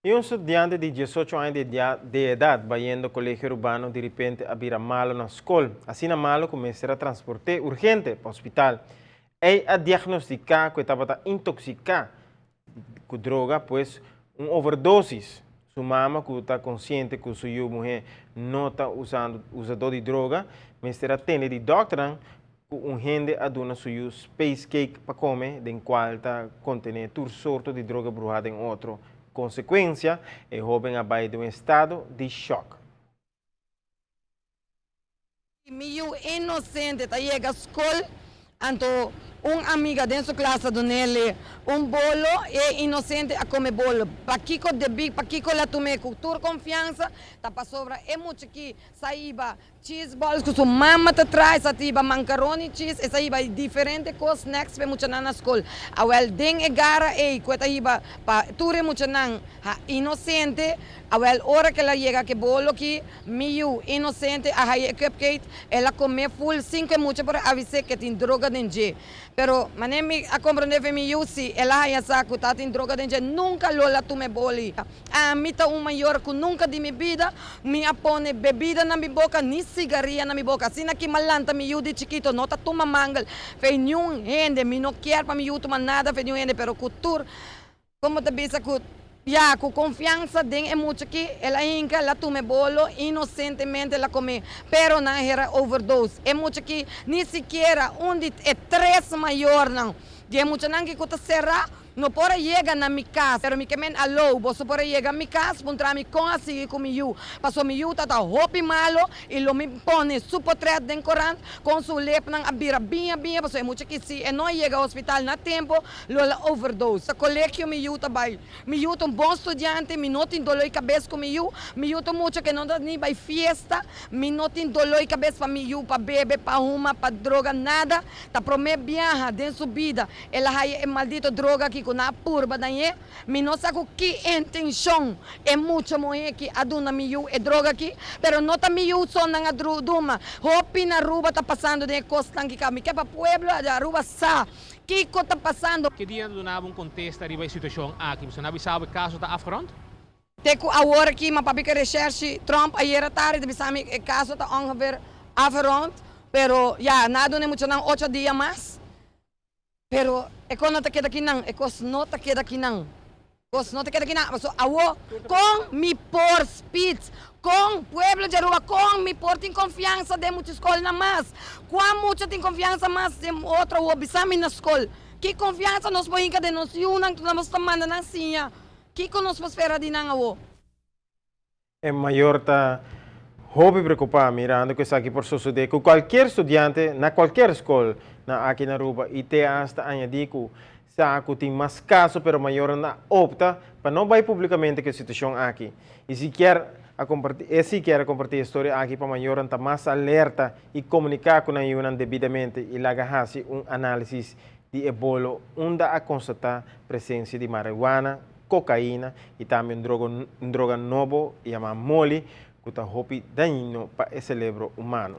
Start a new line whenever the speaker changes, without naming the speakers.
Y un estudiante de 18 años de edad va yendo al colegio urbano, de repente había malo na escola. Assim na malo começou a transporte urgente para o hospital. E a diagnosticar que estava intoxicado com droga, pues overdosis. Sua mama que está consciente que sua mulher não está usando usador de droga, mas será tendo de doctor que gente aduna sua space cake para comer, den qual está contendo toda sorte de droga brujada em outro. Consequência, o jovem abai de um estado de choque.
Meio inocente, tá chega à escola, então amiga dentro da classe do Nelly, bolo e inocente a comer bolo. Paquico de big, paquico la tome cultura confiança, tá para sobra é muito que saiba cheese balls que sua mama te traz, saiba macaroni cheese, e saiba diferente coisas snacks para muito na escola. Awel ding e gara e que saiba pa ture muito nan inocente. Awel hora que ela chega que bolo que meio inocente a haye cupcake, ela come full 5 muito para avisar que tem droga dentro. Pero manemi a compreender que mi si ela ya saco tá tem droga dentro nunca lola tu me boli. A mita maior que nunca de minha vida me apone bebida na minha boca ni cigarrilha na minha boca. Sina que malanta mi de chiquito nota toma mangal. Fe nenhum gente me não quer para mi tomar nada fe nenhum gente pero cultura como te bisa que ya, com confiança é muito que ela inca, ela tome bolo, inocentemente ela come, pero não era overdose. É muito que nem sequer onde é 3 maior não. É muito não que custa serra, não pode chegar na minha casa, pero me quemen alô, você pode chegar na minha casa, encontrar me com assim comigo, passou me tá roupa malo e lo me põe supotret den Coran, com su lep nang abira bem, passou é muito que se não chega ao hospital na tempo, lo overdose. Sa colégio me vai, me bom estudante, me não tem dolor de cabeça comigo, me muito que não dá nem vai festa, me não tem dolor de cabeça para me para beber, para uma, para droga, nada, tá prometo viaja dentro da vida, ela é maldito droga que com a purba daí, me não sabe que intenção é muito moe que aduna miu é droga aqui, pero não tá miu só na druduma, hopi na ruba tá passando de costa que kami, que para pueblo da ruba sa, que tá passando?
Que dia do nabo contexto arriba a situação aqui, você não sabe o caso está afront?
Teco a hora que uma papica recherche Trump ayer à tarde, bisami o caso tá ongeveer afront, pero ya nada nem muito não 8 dias mais. Pero eko não te queda aqui não, eko não te queda aqui não. Eko não te queda aqui não. So awo com mi por speed, com pueblo de Aruba, com mi por tem confiança de muita escola na mais. Quão muito tem confiança mais de outra o bisami na escola. Que confiança nós põe que denunciam que nós tomando na sinha. Que nós espera de não awo.
É maior tá hobby preocupado mirando que está aqui por suceder que qualquer estudante na qualquer escola aqui na Aruba e te hasta añadir que saco tem mais caso pero maior na opta para não vai publicamente que a situação aqui e se quer compartilhar a história aqui para maior estar mais alerta e comunicar com a Yunan devidamente e lá agarrar-se análise de ebolo onde a constatar presença de marihuana, cocaína e também droga novo chamada mole que está daninho para o cérebro humano.